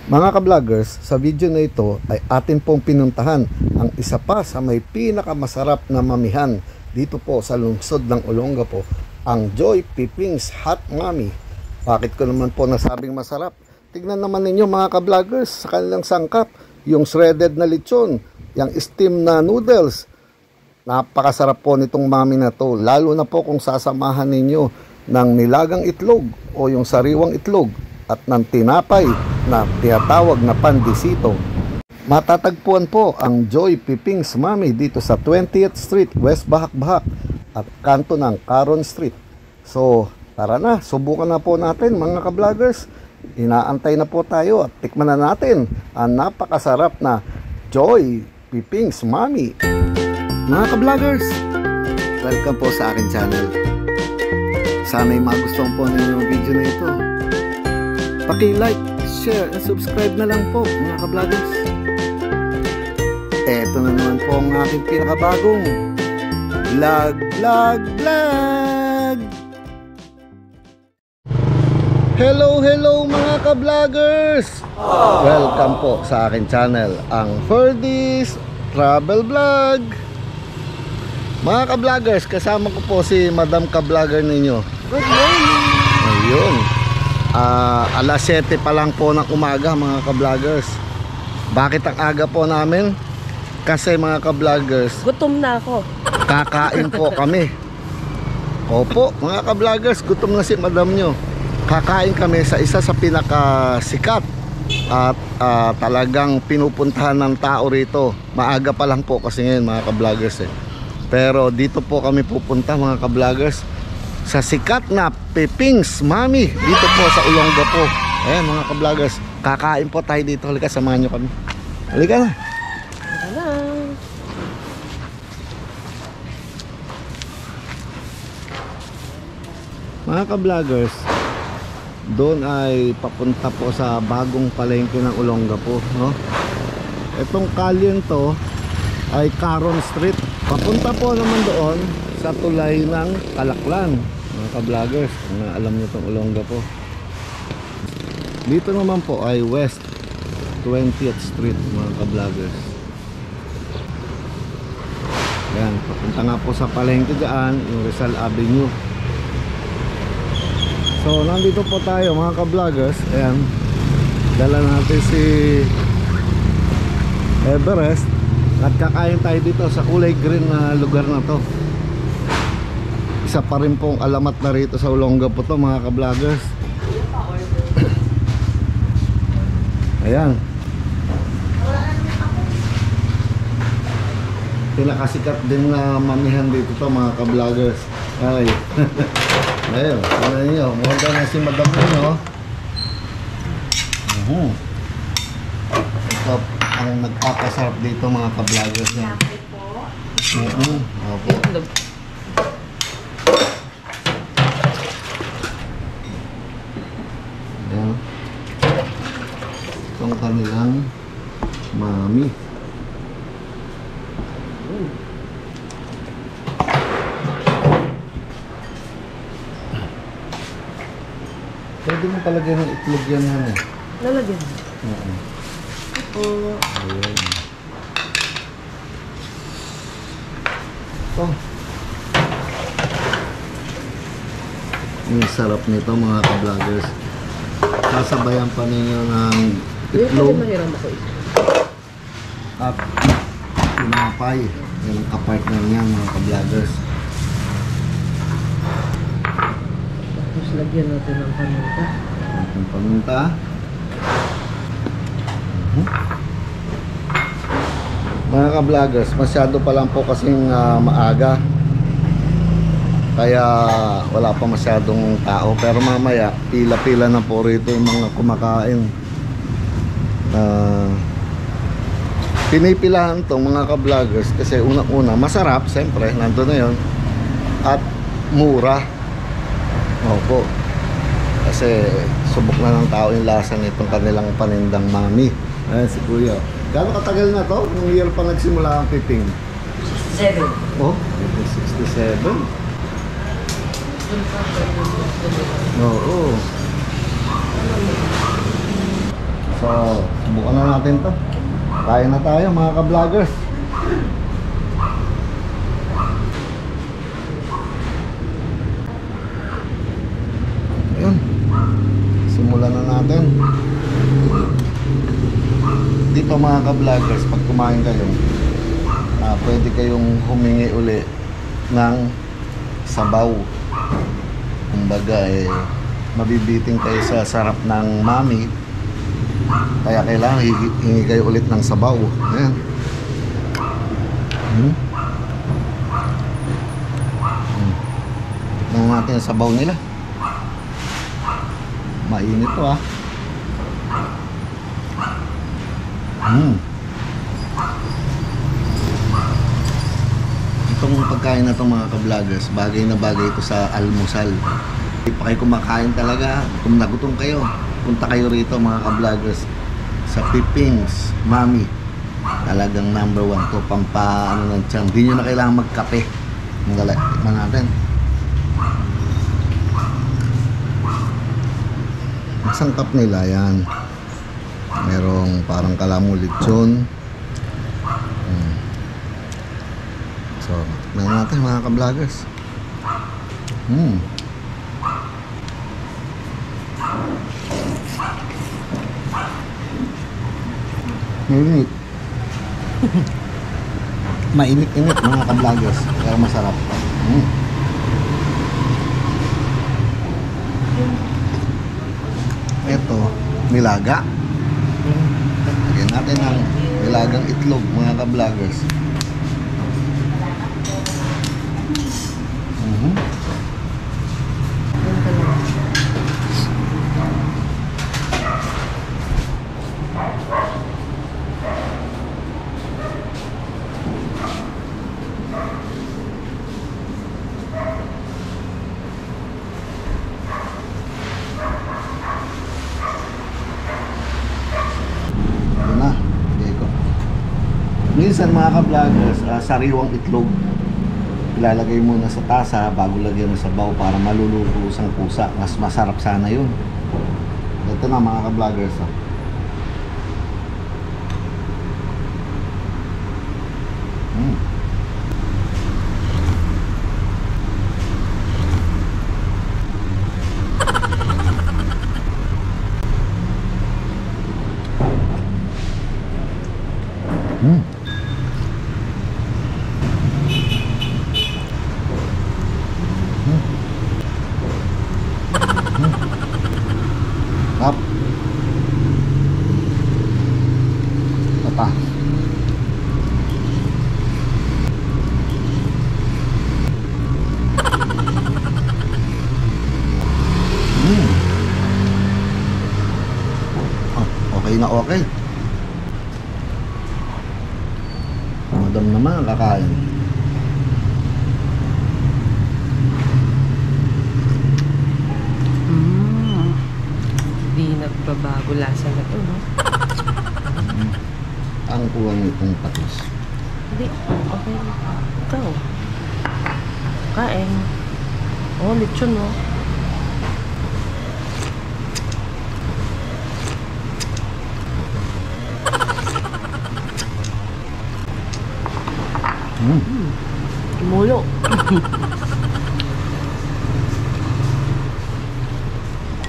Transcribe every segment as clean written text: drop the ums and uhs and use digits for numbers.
Mga ka-vloggers, sa video na ito ay atin pong pinuntahan ang isa pa sa may pinakamasarap na mamihan dito po sa lungsod ng Olongapo, ang Joy Piping's Hot Mami. Bakit ko naman po nasabing masarap? Tignan naman ninyo mga ka-vloggers sa kanilang sangkap, yung shredded na lechon, yung steam na noodles. Napakasarap po nitong mami na to, lalo na po kung sasamahan ninyo ng nilagang itlog o yung sariwang itlog at ng tinapay na tinatawag na pandesito. Matatagpuan po ang Joy Piping's Mami dito sa 20th Street, West Bahak-Bahak at kanto ng Caron Street. So, tara na, subukan na po natin mga ka-vloggers. Inaantay na po tayo at tikman na natin ang napakasarap na Joy Piping's Mami. Mga ka-vloggers, welcome po sa akin channel. Sana'y magustuhan po ninyo yung video na ito. Paki-like, share, and subscribe na lang po mga ka-vloggers. Eto na naman po ang aking pinakabagong vlog. Hello mga ka-vloggers! Welcome po sa aking channel, ang Ferdy's Travel Vlog. Mga ka-vloggers, kasama ko po si Madam ka-vlogger ninyo. Good morning! Ayun. Alas 7 pa lang po ng umaga mga ka-vloggers. Bakit ang aga po namin? Kasi mga ka-vloggers, gutom na ako. Kakain po kami. Opo mga ka-vloggers, gutom na si madam nyo. Kakain kami sa isa sa pinakasikat at talagang pinupuntahan ng tao rito. Maaga pa lang po kasi ngayon mga ka-vloggers Pero dito po kami pupunta mga ka-vloggers sa sikat na Piping's Mami dito po sa Olongapo. Ayan mga ka-vloggers, kakain po tayo dito. Halika, samahan nyo kami. Halika na. Halika na. Mga ka-vloggers, doon ay papunta po sa bagong palengke ng Olongapo, no? Itong kalyen to ay Caron Street. Papunta po naman doon sa tulay ng Kalaklan. Mga ka-vloggers, kung alam nyo itong Olongapo. Dito naman po ay West 20th Street mga ka-vloggers. Ayan, papunta nga po sa palengke dyan, yung Rizal Avenue. So nandito po tayo mga ka-vloggers. Ayan, dala natin si Everest at kakain tayo dito sa kulay green na lugar na to. Isa pa rin pong alamat na rito sa Olongapo to mga ka-vloggers. Ayan, pinakasikat din na mamihan dito to mga ka-vloggers. Ay ayun, ano nyo, mukhang na si madam nyo. Ito ang nagpapasarap dito mga ka-vloggers nyo. Opo. Ayan, itong kanilang mami. Pwede mo palagay ng itlog yan yan Lalagyan. Ito. Ayan. Ito. Ang sarap nito mga ka-vloggers. Sasabayan pa ninyo ng itlog at tinapay. Yan ang kapartner niya mga ka-vloggers. Tapos lagyan natin ng paminta. Ang paminta. Mga ka-vloggers, masyado pa lang po kasing maaga. Kaya wala pa masyadong tao. Pero mamaya, pila-pila na po rito yung mga kumakain. Pinipilahan itong mga ka-vloggers kasi unang-una, masarap, siyempre, nandun na yun. At mura. Opo. Kasi subok na ng tao yung lasa nitong kanilang panindang mami. Ayan si Kuya. Gano'ng katagal na to? Nung year pa nagsimula ang Piping? 67. Oh, 67. Oo. So, subukan na natin to. Kaya na tayo mga ka-vloggers. Ayun. Simulan na natin. Dito mga ka-vloggers, pag kumain kayo, pwede kayong humingi uli ng sabaw. Kumbaga mabibiting kayo sa sarap ng mami, kaya kailangan hingi kayo ulit ng sabaw. Ayan. Tignan natin ang sabaw nila. Mainit to Itong pagkain na itong mga ka-vloggers, bagay na bagay ito sa almusal. Hindi pa kayo kumakain talaga, kung nagutom kayo, punta kayo rito mga ka-vloggers sa Pipings Mami. Talagang number 1 to, pampaano ng tiyan. Hindi nyo na kailangan magkape. Tikman natin. Ang sangkap nila yan, merong parang kalamu lechon. So, tikman natin mga ka-vloggers. Mainit. Mainit-init mga ka-vloggers, kaya masarap. Ito, nilaga. Lagyan natin ng nilagang itlog mga ka-vloggers. Minsan mga ka-vloggers, sariwang itlog ilalagay muna sa tasa bago lagyan ng sabaw para maluluto ang pusa. Mas masarap sana yun. Ito na mga ka-vloggers. Up. Apa? Okay na okay. Madam naman kakain. Nagbabago lasa na to, no? Ang kulang nitong patis. Hindi, okay. Ikaw. Kain. Oh, lechon, no? Tumulo.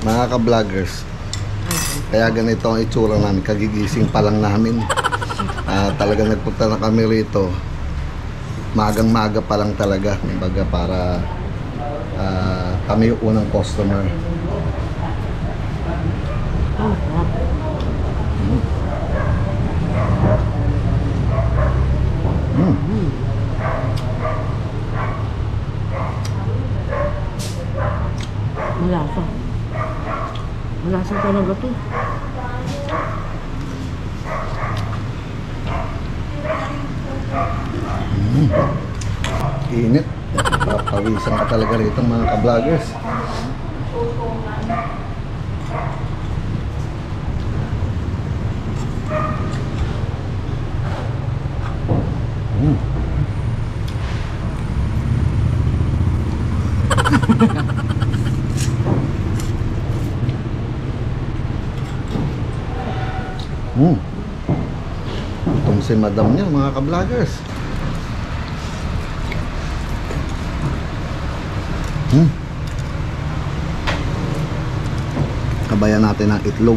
Mga ka-vloggers, kaya ganito ang itsura namin, kagigising pa lang namin. Talaga nagpunta na kami rito magang-maga pa lang talaga, kumbaga para kami yung unang customer. Malasa. Malasa talaga to. Init. Papawisan ka talaga rito mga ka-vloggers. Itong si madam niya, mga ka-vloggers. Kabayan natin ng itlog.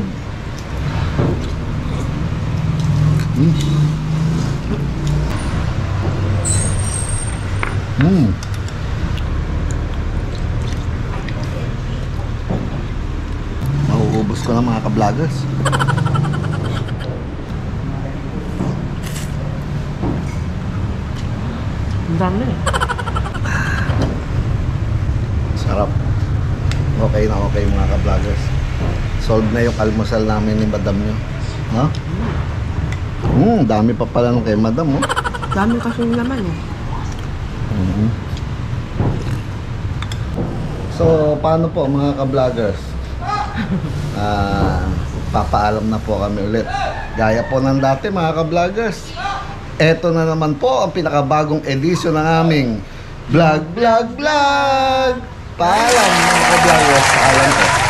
Mauubos ko na, mga ka-vloggers. Ang dami. Sarap. Okay na okay, mga ka-vloggers. Solve na yung almusal namin ni madam nyo. Ha? Dami pa pala nung kay madam, oh. Dami kasing laman eh. So, paano po, mga ka-vloggers? Papaalam na po kami ulit. Gaya po ng dati, mga ka-vloggers. Eto na naman po ang pinakabagong edisyon ng aming vlog. Paalam, mga ka-vloggers. Paalam po.